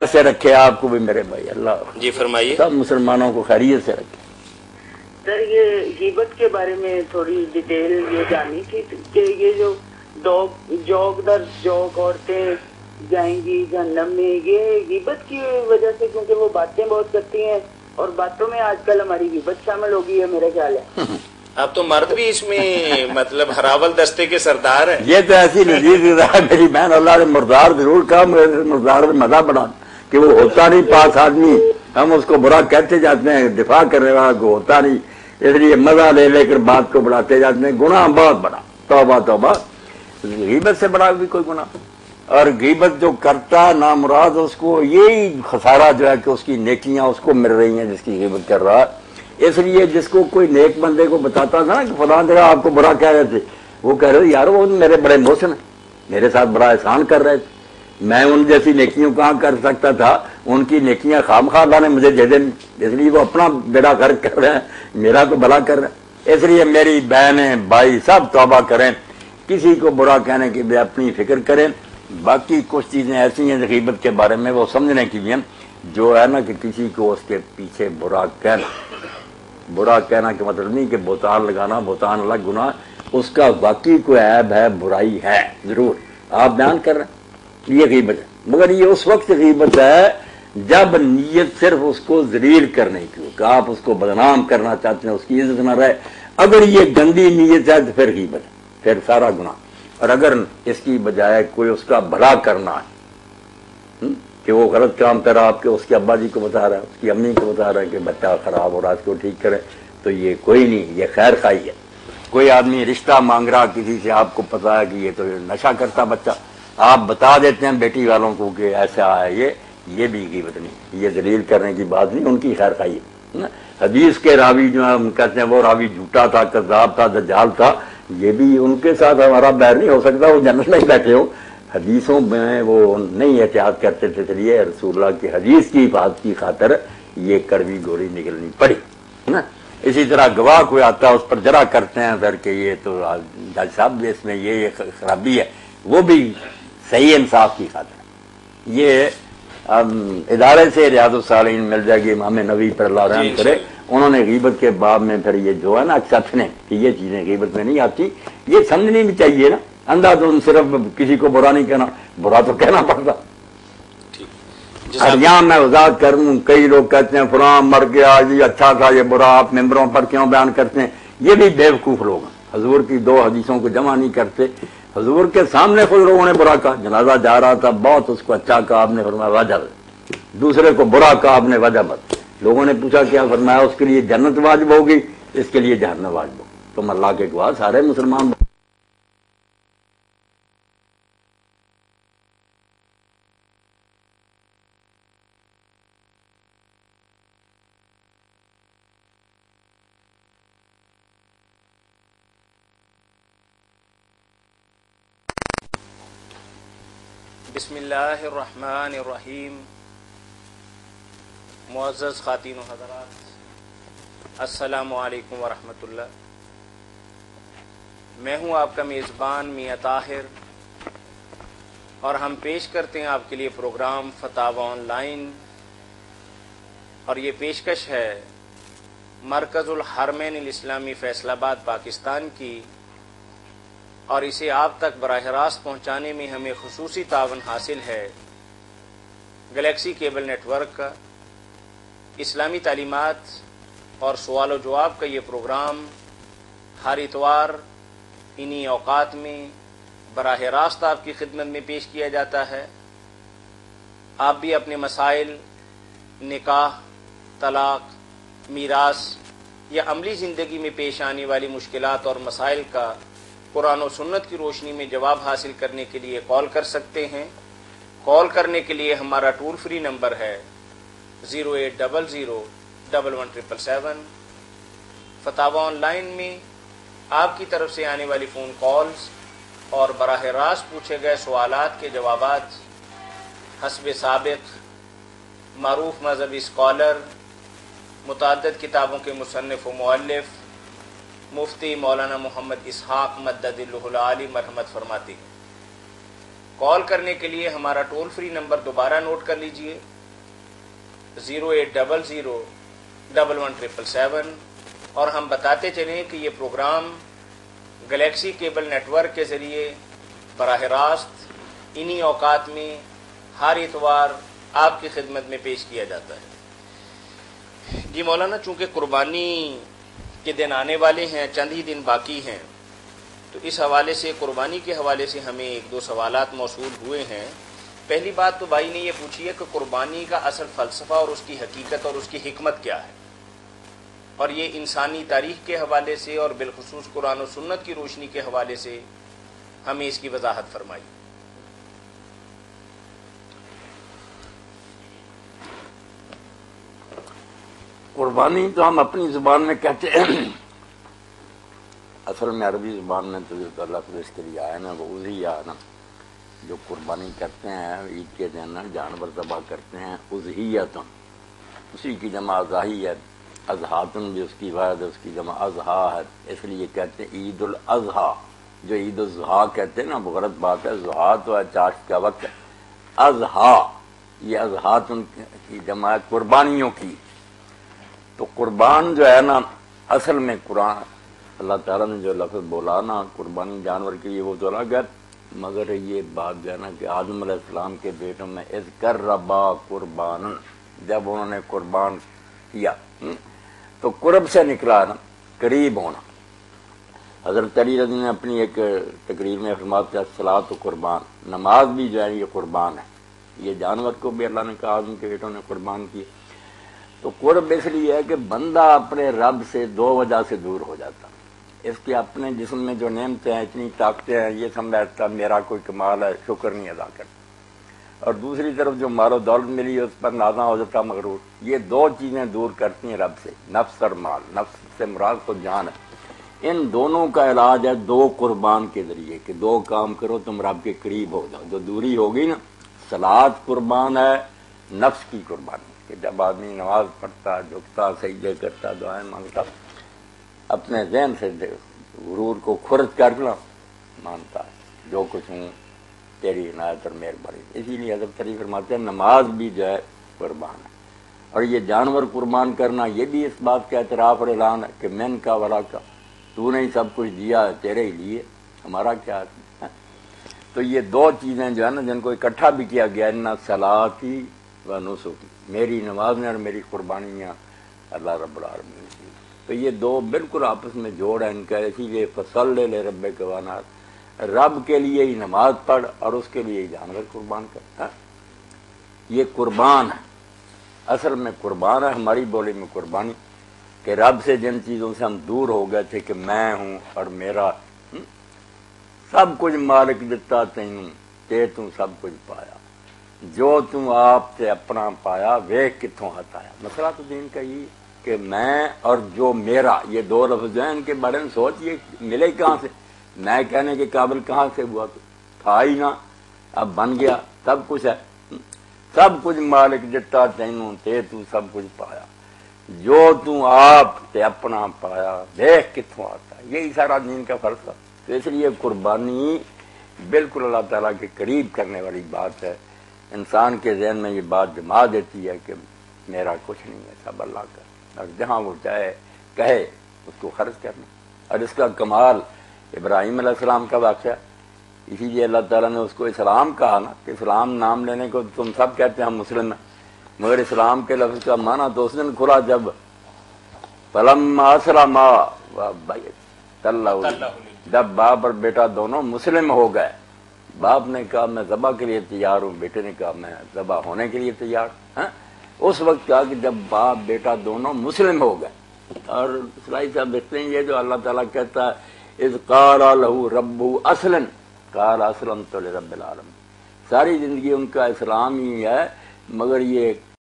سے رکھے آپ کو بھی میرے بھائی، اللہ جی فرمائیے. سب مسلمانوں کو خیریت سے رکھے. سر یہ غیبت کے بارے میں تھوڑی ڈیٹیل یہ جانی تھی کہ یہ جو جوک در جوک عورتیں جائیں گی جہنم میں، یہ غیبت کی وجہ سے، کیونکہ وہ باتیں بہت کرتی ہیں اور باتوں میں آج کل ہماری غیبت شامل ہو گئی ہے میرا خیال ہے. اب تو مرد بھی اس میں مطلب ہراول دستے کے سردار ہیں. یہ تو ایسی لذیذ غذا ہے میری بہن، اللہ نے مردار ضرور کہا، مردار میں مزہ بڑھا کہ وہ ہوتا نہیں پاس آدمی، ہم اس کو برا کہتے جاتے ہیں، دفاع کرنے والا کو ہوتا نہیں، اس لیے مزہ لے کر بات کو بڑھاتے جاتے ہیں. گناہ بہت بڑا، توبہ توبہ، غیبت سے بڑا بھی کوئی گناہ. اور غیبت جو کرتا نامراد، اس کو یہی خسارہ جو ہے کہ اس کی نیکیاں اس کو مل رہی ہیں جس کی غیبت کر رہا. اس لیے جس کو کوئی نیک بندے کو بتاتا تھا نا کہ فلاں جگہ آپ کو برا کہہ رہے تھے، وہ کہہ رہے یار وہ میرے بڑے محسن ہیں، میرے ساتھ بڑا احسان کر رہے تھے، میں ان جیسی نیکیوں کہاں کر سکتا تھا، ان کی نیکیاں خام خواہ اللہ نے مجھے دے دیں، اس لیے وہ اپنا بیڑا غرق کر رہے ہیں، میرا تو بھلا کر رہے ہیں. اس لیے میری بہنیں بھائی سب توبہ کریں، کسی کو برا کہنے کی بھی اپنی فکر کریں. باقی کچھ چیزیں ایسی ہیں غیبت کے بارے میں وہ سمجھنے کی بھی ہیں، جو ہے نا کہ کسی کو اس کے پیچھے برا کہنا کہ مطلب نہیں کہ بہتان لگانا، بہتان الگ گناہ، اس کا واقعی کوئی عیب ہے، برائی ہے ضرور، آپ بیان کر رہے ہیں، یہ غیبت ہے. مگر یہ اس وقت غیبت ہے جب نیت صرف اس کو ذلیل کرنے کی ہو، کہ آپ اس کو بدنام کرنا چاہتے ہیں، اس کی عزت نہ رہے. اگر یہ گندی نیت ہے تو پھر غیبت ہے، پھر سارا گناہ. اور اگر اس کی بجائے کوئی اس کا بھلا کرنا ہے کہ وہ غلط کام کر رہا، آپ کے اس کے ابا جی کو بتا رہا ہے، اس کی امی کو بتا رہا ہے کہ بچہ خراب ہو رہا ہے، اس کو ٹھیک کرے، تو یہ کوئی نہیں، یہ خیر خواہی ہے. کوئی آدمی رشتہ مانگ رہا کسی سے، آپ کو پتا ہے کہ یہ تو نشہ کرتا بچہ، آپ بتا دیتے ہیں بیٹی والوں کو کہ ایسا ہے، یہ بھی غیبت نہیں، یہ ذلیل کرنے کی بات نہیں، ان کی خیر خواہی ہے. حدیث کے راوی جو ہیں ہم کہتے ہیں وہ راوی جھوٹا تھا، کذاب تھا، دجال تھا، یہ بھی ان کے ساتھ ہمارا بیر نہیں ہو سکتا، وہ جنت میں ہی بیٹھے ہوں. حدیثوں میں وہ نہیں احتیاط کرتے تھے، اس لیے رسول اللہ کی حدیث کی حفاظت کی خاطر یہ کڑوی گولی نکلنی پڑی نا. اسی طرح گواہ کوئی آتا ہے اس پر جرا کرتے ہیں پھر کہ یہ تو جج صاحب اس میں یہ خرابی ہے، وہ بھی صحیح انصاف کی خاطر. یہ ادارے سے ریاض الصالحین مل جائے گی، امام نووی پر اللہ رحم کرے، انہوں نے غیبت کے باب میں پھر یہ جو ہے نا ایکسپشن ہے کہ یہ چیزیں غیبت میں نہیں آتی، یہ سمجھنی بھی چاہیے نا. اندھا تو صرف کسی کو برا نہیں کہنا، برا تو کہنا پڑتا. یہاں میں وضاحت کروں، کئی لوگ کہتے ہیں فلاں مر گیا یہ اچھا تھا یہ برا، آپ ممبروں پر کیوں بیان کرتے ہیں؟ یہ بھی بیوقوف لوگ ہیں، حضور کی دو حدیثوں کو جمع نہیں کرتے. حضور کے سامنے خود لوگوں نے برا کہا، جنازہ جا رہا تھا، بہت اس کو اچھا کہا آپ نے، فرمایا وجہ، دوسرے کو برا کہا آپ نے وجہ بت. لوگوں نے پوچھا کیا؟ فرمایا اس کے لیے جنت واجب ہوگی، اس کے لیے جہنم واجب ہوگی. تم اللہ کے گواہ سارے مسلمان. بسم اللہ الرحمن الرحیم. معزز خواتین و حضرات، السلام علیکم ورحمۃ اللہ. میں ہوں آپ کا میزبان میاں طاہر، اور ہم پیش کرتے ہیں آپ کے لیے پروگرام فتاوی آن لائن، اور یہ پیشکش ہے مرکز الحرمین الاسلامی فیصل آباد پاکستان کی، اور اسے آپ تک براہ راست پہنچانے میں ہمیں خصوصی تعاون حاصل ہے گلیکسی کیبل نیٹ ورک کا. اسلامی تعلیمات اور سوال و جواب کا یہ پروگرام ہر اتوار انہی اوقات میں براہ راست آپ کی خدمت میں پیش کیا جاتا ہے. آپ بھی اپنے مسائل، نکاح، طلاق، میراث یا عملی زندگی میں پیش آنے والی مشکلات اور مسائل کا قرآن و سنت کی روشنی میں جواب حاصل کرنے کے لیے کال کر سکتے ہیں. کال کرنے کے لیے ہمارا ٹول فری نمبر ہے 080011777. فتاوی آن لائن میں آپ کی طرف سے آنے والی فون کالز اور براہ راست پوچھے گئے سوالات کے جوابات حسب سابق معروف مذہبی اسکالر، متعدد کتابوں کے مصنف و مؤلف مفتی مولانا محمد اسحاق مدد اللہ العالی مرحمت فرماتی ہیں. کال کرنے کے لیے ہمارا ٹول فری نمبر دوبارہ نوٹ کر لیجئے 0800-117777 اور ہم بتاتے چلیں کہ یہ programme Galaxy Cable Network کے ذریعے براہ راست انہی اوقات میں ہر اتوار آپ کی خدمت میں پیش کیا جاتا ہے۔ جی مولانا، چونکہ قربانی کے دن آنے والے ہیں، چند ہی دن باقی ہیں، تو اس حوالے سے قربانی کے حوالے سے ہمیں ایک دو سوالات موصول ہوئے ہیں۔ پہلی بات تو بھائی نے یہ پوچھی ہے کہ قربانی کا اصل فلسفہ اور اس کی حقیقت اور اس کی حکمت کیا ہے، اور یہ انسانی تاریخ کے حوالے سے اور بالخصوص قرآن و سنت کی روشنی کے حوالے سے ہمیں اس کی وضاحت فرمائی۔ قربانی تو ہم اپنی زبان میں کہتے ہیں، اصل میں عربی زبان میں تو جو لفظ اس کے لیے آیا نا وہ اضحیہ نا، جو قربانی کرتے ہیں عید کے دن جانور ذبح کرتے ہیں، اضحیتن، اسی کی جمع اضحی ہے، اضحاتن بھی اس کی واحد ہے، اس کی جمع اضحیٰ ہے، اس لیے کہتے ہیں عید الاضحیٰ، جو عید الاضحیٰ کہتے ہیں نا وہ غلط بات ہے، ضحیٰ تو ہے چاشت کا وقت ہے، اضحیٰ یہ اضحاتن کی جمع ہے قربانیوں کی۔ تو قربان جو ہے نا اصل میں قرآن اللہ تعالیٰ نے جو لفظ بولا نا قربانی جانور کے لیے وہ تو الگ ہے، مگر یہ بات جو ہے نا کہ آدم علیہ السلام کے بیٹوں میں اذکر ربا قربان، جب انہوں نے قربان کیا تو قرب سے نکلا نا، قریب ہونا۔ حضرت علی رضی نے اپنی ایک تقریر میں فرماتے ہیں صلاۃ و قربان، نماز بھی جو ہے یہ قربان ہے، یہ جانور کو بھی اللہ نے کہا آدم کے بیٹوں نے قربان کی۔ تو قرب اس لیے ہے کہ بندہ اپنے رب سے دو وجہ سے دور ہو جاتا، اس کے اپنے جسم میں جو نعمتیں ہیں، اتنی طاقتیں ہیں، یہ سمجھتا میرا کوئی کمال ہے، شکر نہیں ادا کرتا، اور دوسری طرف جو مال و دولت ملی ہے اس پر نازاں ہو جاتا مغرور۔ یہ دو چیزیں دور کرتی ہیں رب سے، نفس اور مال، نفس سے مراد تو جان ہے، ان دونوں کا علاج ہے دو قربان کے ذریعے کہ دو کام کرو تم رب کے قریب ہو جاؤ۔ جو دوری ہوگی نا، صلاۃ قربان ہے نفس کی قربانی، کہ جب آدمی نماز پڑھتا، جھکتا، سجدے کرتا، دعائیں مانگتا، اپنے ذہن سے غرور کو خرد کرنا مانتا ہے جو کچھ ہوں تیری عنایت اور مہربانی۔ اسی لیے حضرت علی فرماتے ہیں نماز بھی جو ہے قربان ہے، اور یہ جانور قربان کرنا یہ بھی اس بات کا اعتراف اور اعلان ہے کہ من کا ولا کا، تو نے سب کچھ دیا ہے تیرے ہی لیے، ہمارا کیا ہے۔ تو یہ دو چیزیں جو ہے نا جن کو اکٹھا بھی کیا گیا، ان صلاتی و نسکی، میری نمازیں اور میری قربانیاں اللہ رب العالمین کی، تو یہ دو بالکل آپس میں جوڑ ہے ان کا۔ اسی لیے فصلی لربک وانحر، رب کے لیے ہی نماز پڑھ اور اس کے لیے ہی جانور قربان کرتا، یہ قربان ہے، اصل میں قربان ہے ہماری بولی میں قربانی، کہ رب سے جن چیزوں سے ہم دور ہو گئے تھے کہ میں ہوں اور میرا سب کچھ مالک دیتا تینوں تے تم سب کچھ پایا، جو تم آپ سے اپنا پایا ویخ کتوں ہاتھ آیا۔ مسئلہ تو دین کا یہ کہ میں اور جو میرا، یہ دو لفظ ہیں، ان کے بارے میں سوچئے ملے کہاں سے، میں کہنے کے قابل کہاں سے ہوا، تو تھا ہی نہ، اب بن گیا، سب کچھ ہے، سب کچھ مالک دیتا تینوں تے تو سب کچھ پایا، جو تم آپ سے اپنا پایا ویخ کتوں آتا ہے۔ یہی سارا دین کا فلسفہ۔ تو اس لیے قربانی بالکل اللہ تعالیٰ کے قریب کرنے والی بات ہے، انسان کے ذہن میں یہ بات جما دیتی ہے کہ میرا کچھ نہیں ہے، سب اللہ کا، اور جہاں وہ چاہے کہے اس کو خرچ کرنا۔ اور اس کا کمال ابراہیم علیہ السلام کا واقعہ، اسی لیے اللہ تعالیٰ نے اس کو اسلام کہا نا، کہ اسلام نام لینے کو تم سب کہتے ہیں ہم مسلم ہیں، مگر اسلام کے لفظ کا معنی تو اس دن کھلا جب فلما اسلما جب باپ اور بیٹا دونوں مسلم ہو گئے، باپ نے کہا میں ذبح کے لیے تیار ہوں، بیٹے نے کہا میں ذبح ہونے کے لیے تیار ہوں۔ اس وقت کہا کہ جب باپ بیٹا دونوں مسلم ہو گئے۔ اور صلاحی صاحب دیکھتے ہیں یہ جو اللہ تعالیٰ کہتا ہے اذ قال لہ ربہ اسلم قال اسلمت لرب العالمین، ساری زندگی ان کا اسلام ہی ہے، مگر یہ